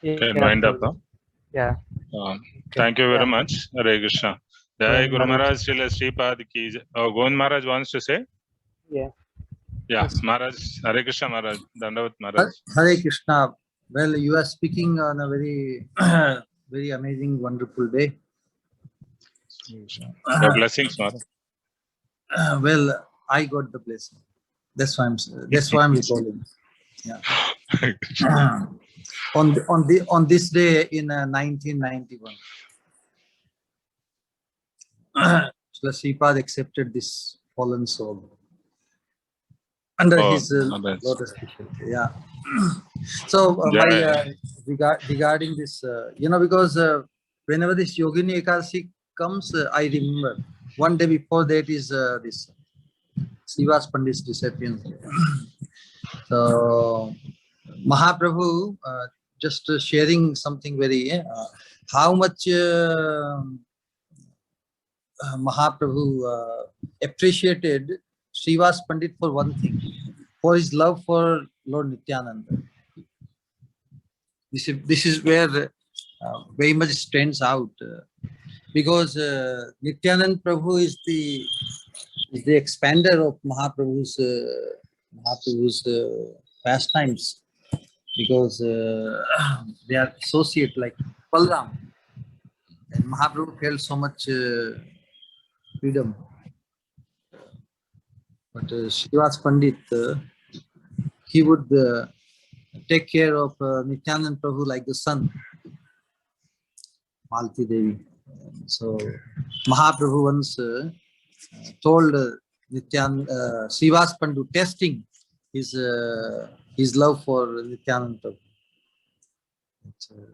Can wind up, huh? Yeah. Thank you very much. Hare Krishna. Jai Guru Maharaj, Srila Sripad ki Jai. Oh, Govind Maharaj wants to say? Yeah. Yeah, Yes. Maharaj, Hare Krishna Maharaj, Dandavat Maharaj. Hare Krishna. Well, you are speaking on a very, very amazing, wonderful day. Your blessings, Maharaj. Well, I got the blessing. That's why I'm recalling. Yeah. On this day in 1991, Srila Sripad accepted this fallen soul under his Maharaj. lotus feet. Yeah. So Jai. regarding this, because whenever this Yogini Ekadasi comes, I remember one day before that is this Srivas Pandit's disappearance. So Mahaprabhu just sharing something very how much Mahaprabhu appreciated Srivas Pandit for one thing, for his love for Lord Nityananda. This is where very much stands out because Nityananda Prabhu is the expander of Mahaprabhu's pastimes, because they are associate like Balram, and Mahaprabhu felt so much freedom. But Srivas Pandit, he would take care of Nityananda Prabhu like the son, Malti Devi. So Mahaprabhu once told Srivas Pandit, testing his love for Nityananda Prabhu.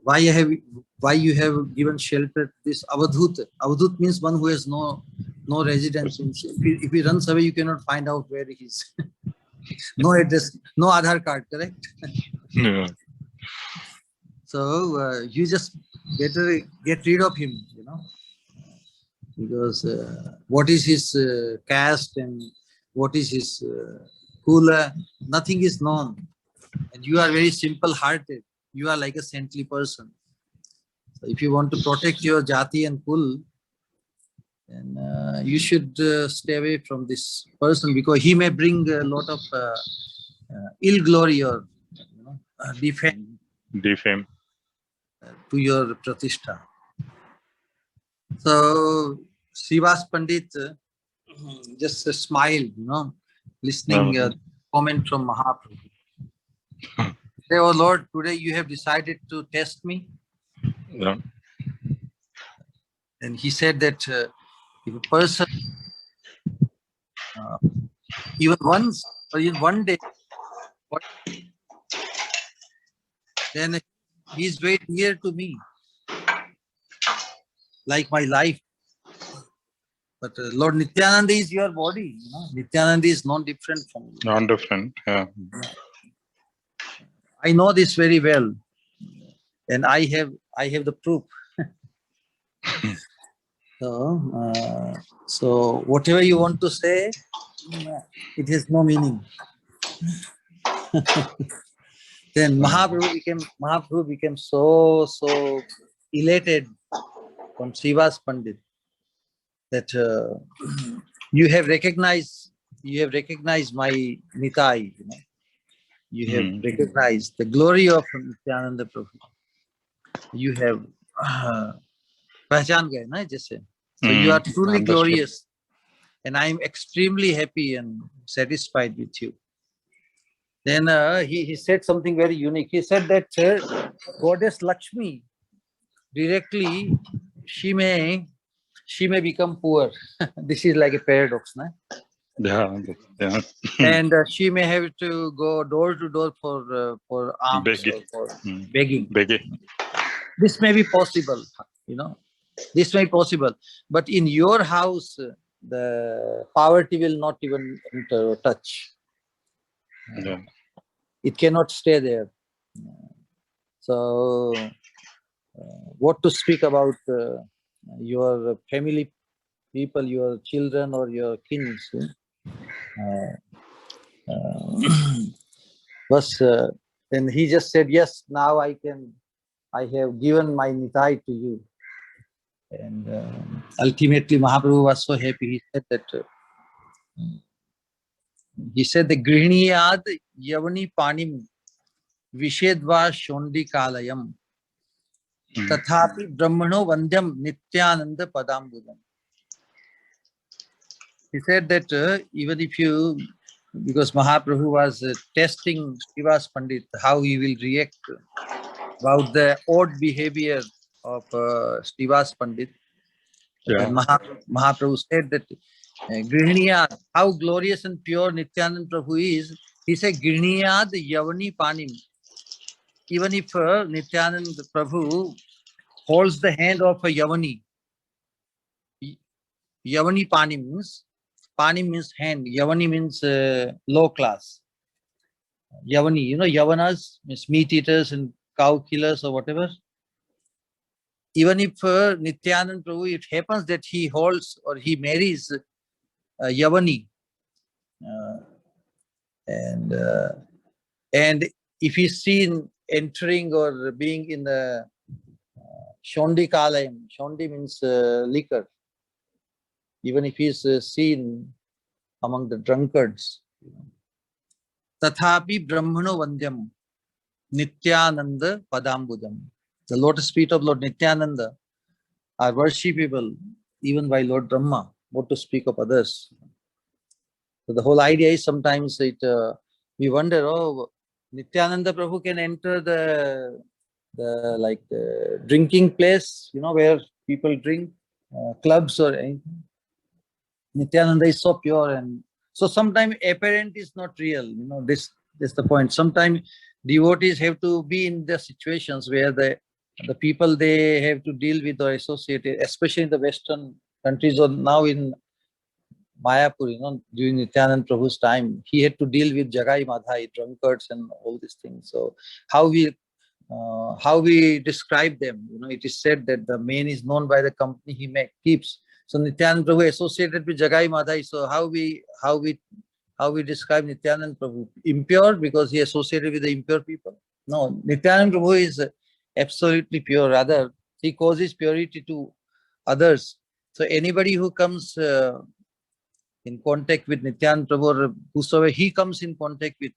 Why you have given shelter to this Avadhut? Avadhut means one who has no residence. If he runs away, you cannot find out where he is. No address, no Aadhaar card, correct? Yeah. So you just better get rid of him, because what is his caste and what is his kula, nothing is known. And you are very simple-hearted. You are like a saintly person. So if you want to protect your jati and kul, then you should stay away from this person, because he may bring a lot of ill glory or defame to your pratishtha. So Srivas Pandit just smiled, listening comment from Mahaprabhu. Say, oh Lord, today you have decided to test me. Yeah. And he said that if a person even once or in one day, then he is very dear to me, like my life. But Lord Nityananda is your body. Nityananda is not different from you. Non-different, yeah. I know this very well, and I have the proof. So whatever you want to say, it has no meaning. Then Mahaprabhu became so elated from Srivas Pandit that you have recognized my Nitai. You have recognized the glory of Nityananda Prabhu. You have पहचान गए ना जैसे. So you are truly glorious, and I am extremely happy and satisfied with you. Then he said something very unique. He said that Goddess Lakshmi, directly she may become poor. This is like a paradox, na? Yeah. And she may have to go door to door for alms or for begging. This may be possible, This may be possible, but in your house, the poverty will not even enter or touch. Yeah. It cannot stay there. So, what to speak about your family people, your children or your kins? And he just said, yes, now I have given my Nitai to you. And ultimately, Mahaprabhu was so happy. He said that the Grihniyad Yavani Panim Vishedva Shondi Kalayam Tathapi Brahmano Vandyam Nityananda Padambudam. He said that even if you, because Mahaprabhu was testing Srivas Pandit, how he will react about the odd behavior of Srivas Pandit. Then Mahaprabhu said that Grihniyad, how glorious and pure Nityanand Prabhu is. He said, Grihniyad Yavani Panim. Even if Nityanand Prabhu holds the hand of a Yavani, Yavani Panim means hand, Yavani means low class. Yavani, you know, Yavanas means meat eaters and cow killers or whatever. Even if Nityanand Prabhu, it happens that he holds or he marries Yavani, and if he's seen entering or being in the Shondi Kalayam, Shondi means liquor. Even if he's seen among the drunkards, Tathapi Brahmano Vandyam Nityananda Padambudam. The lotus feet of Lord Nityananda are worshipable even by Lord Brahma, what to speak of others. So the whole idea is sometimes we wonder, oh, Nityananda Prabhu can enter the drinking place, you know, where people drink, clubs or anything. Nityananda is so pure, and so sometimes apparent is not real. You know, this is the point. Sometimes devotees have to be in the situations where the people they have to deal with or associated, especially in the Western countries or now in Mayapur, you know, during Nityanand Prabhu's time, he had to deal with Jagai Madhai, drunkards and all these things. So how we describe them, you know, it is said that the man is known by the company he keeps. So Nityanand Prabhu associated with Jagai Madhai. So how we describe Nityanand Prabhu? Impure because he associated with the impure people? No, Nityanand Prabhu is absolutely pure. Rather, he causes purity to others. So anybody who comes in contact with Nityanand Prabhu or whosoever he comes in contact with,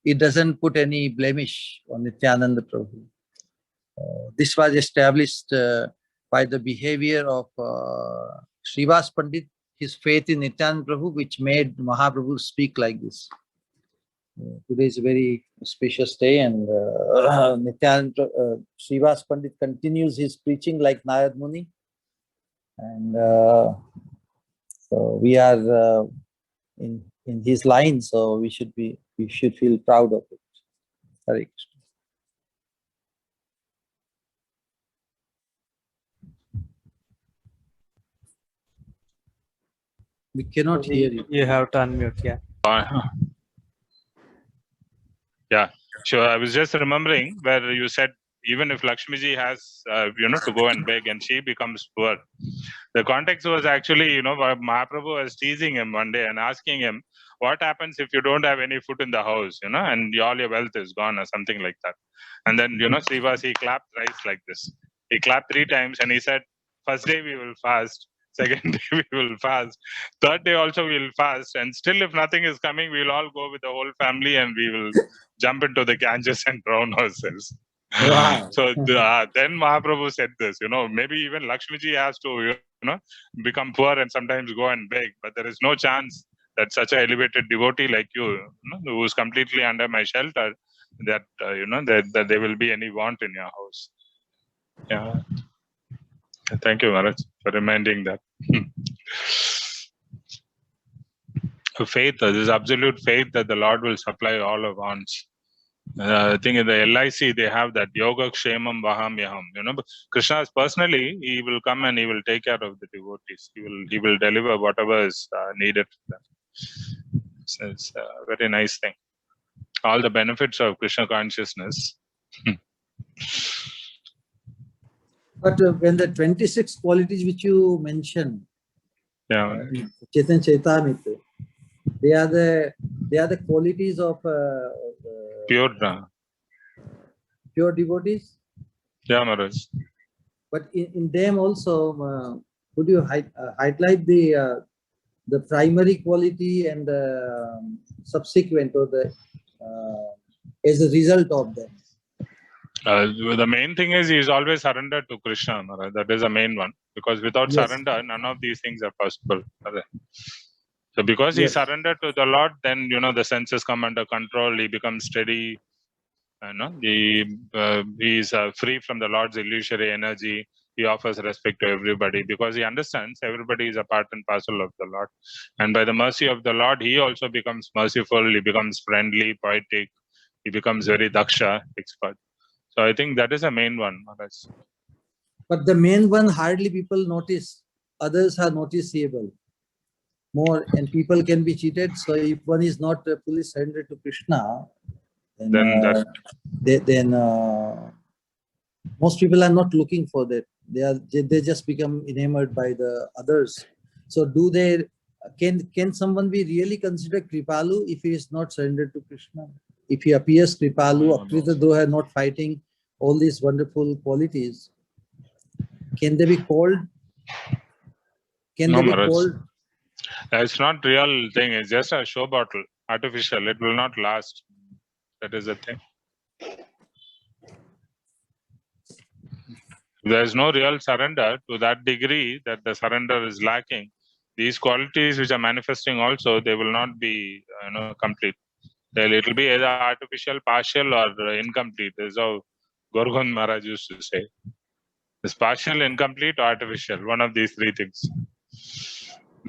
it doesn't put any blemish on Nityananda Prabhu. This was established by the behavior of Srivas Pandit, his faith in Nityananda Prabhu, which made Mahaprabhu speak like this. Today is a very auspicious day, and Srivas Pandit continues his preaching like Narad Muni, and so we are in his line, so we should feel proud of it. Hare Krishna. We cannot hear you. You have to unmute, yeah. Yeah, sure. I was just remembering where you said even if Lakshmiji has, to go and beg and she becomes poor. The context was actually, Mahaprabhu was teasing him one day and asking him, what happens if you don't have any food in the house, and all your wealth is gone or something like that. And then, Srivas, he clapped thrice like this. He clapped 3 times and he said, first day we will fast. Second day we will fast. Third day also we will fast. And still if nothing is coming, we will all go with the whole family and we will jump into the Ganges and drown ourselves. Wow. So then Mahaprabhu said this, maybe even Lakshmiji has to, become poor and sometimes go and beg. But there is no chance that such an elevated devotee like you, who is completely under my shelter, that, that there will be any want in your house. Yeah. Thank you, Maharaj, for reminding that. Faith, this absolute faith that the Lord will supply all our wants. I think in the LIC they have that Yoga Kshemam Vaham Yaham. But Krishna is personally, he will come and he will take care of the devotees. He will deliver whatever is needed for them. So it's a very nice thing. All the benefits of Krishna consciousness. But when the 26 qualities which you mentioned, Chaitanya Chaitamrita, they are the qualities of pure devotees. Yeah, Maharaj. but in them also, could you highlight the primary quality and the subsequent, or the as a result of them? The main thing is he is always surrendered to Krishna, Maharaj. That is the main one. Because without Yes. surrender, none of these things are possible. So because he Yes. surrendered to the Lord, then the senses come under control. He becomes steady. He is free from the Lord's illusory energy. He offers respect to everybody because he understands everybody is a part and parcel of the Lord. And by the mercy of the Lord, he also becomes merciful. He becomes friendly, poetic. He becomes very daksha, expert. So I think that is the main one, Maharaj. But the main one hardly people notice. Others are noticeable more, and people can be cheated. So if one is not fully surrendered to Krishna, then most people are not looking for that. They just become enamored by the others. So can someone be really considered Kripalu if he is not surrendered to Krishna? If he appears Kripalu, though are not fighting all these wonderful qualities, can they be called? No, Maharaj. It's not real thing. It's just a show bottle, artificial. It will not last. That is the thing. There is no real surrender to that degree that the surrender is lacking. These qualities which are manifesting also, they will not be complete. It will be either artificial, partial, or incomplete. This is how Gorgon Maharaj used to say. It's partial, incomplete, or artificial. One of these three things.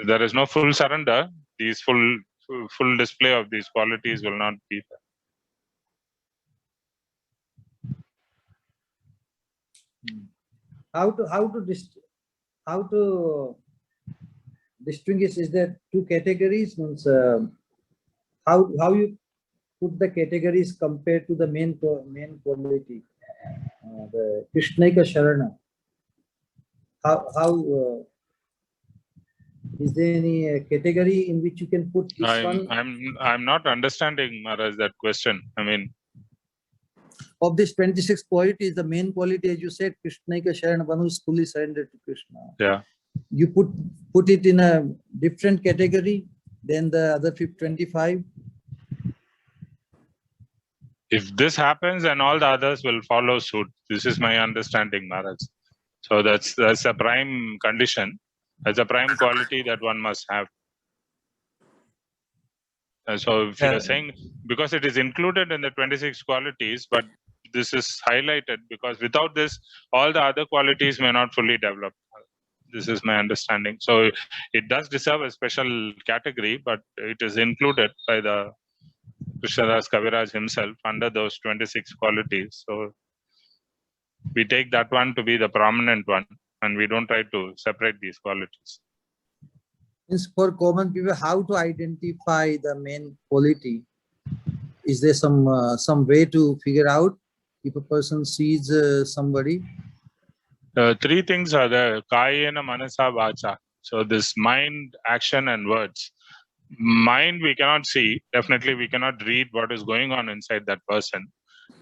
There is no full surrender. These full display of these qualities will not be there. How to distinguish? Is there two categories? Means how you put the categories compared to the main quality, the Krishnaika Sharana? How is there any category in which you can put this one? I'm not understanding, Maharaj, that question. I mean, of this 26 qualities, the main quality, as you said, Krishnaika Sharana, one who is fully surrendered to Krishna. Yeah. You put it in a different category than the other 25. If this happens, then all the others will follow suit. This is my understanding, Maharaj. So that's a prime condition. That's a prime quality that one must have. So if you're saying, because it is included in the 26 qualities, but this is highlighted because without this, all the other qualities may not fully develop. This is my understanding. So it does deserve a special category, but it is included by the Krishnadas Kaviraj himself under those 26 qualities. So we take that one to be the prominent one, and we don't try to separate these qualities. Means for common people, how to identify the main quality? Is there some way to figure out if a person sees somebody? Three things are there: Kayena, Manasa, Vacha. So this mind, action, and words. Mind we cannot see. Definitely we cannot read what is going on inside that person.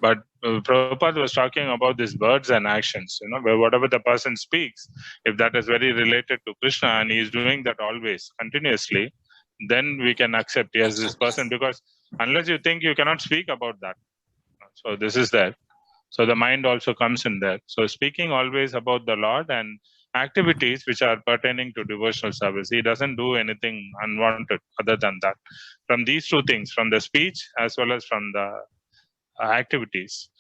But Prabhupada was talking about these words and actions, where whatever the person speaks, if that is very related to Krishna and he is doing that always, continuously, then we can accept, yes, this person, because unless you think, you cannot speak about that. So this is that. So the mind also comes in there. So speaking always about the Lord and activities which are pertaining to devotional service. He doesn't do anything unwanted other than that. From these two things, from the speech as well as from the activities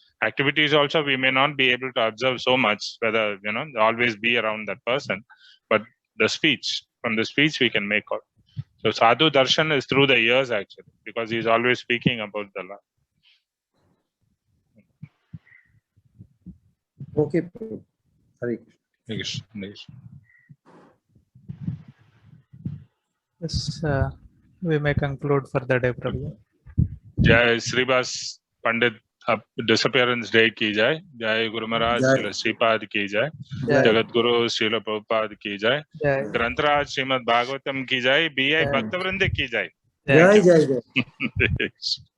also, we may not be able to observe so much whether always be around that person, but the speech, from the speech we can make out. So sadhu darshan is through the ears actually, because he is always speaking about the Lord. Okay. Hare Krishna. Yes, we may conclude for the day, Prabhu. Jai Srivas Pandit disappearance day ki jai. Jai Guru Maharaj Srila Sripad ki jai. Jagat Guru Srila Prabhupada ki jai. Grantraj Srimad Bhagavatam ki jai. B.I. Bhaktivedanta ki jai. Jai.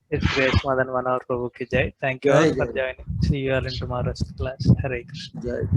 It's Grace Madan Manohar Prabhu ki jai. Thank you all for joining. See you all in tomorrow's class. Hare Krishna. Jai.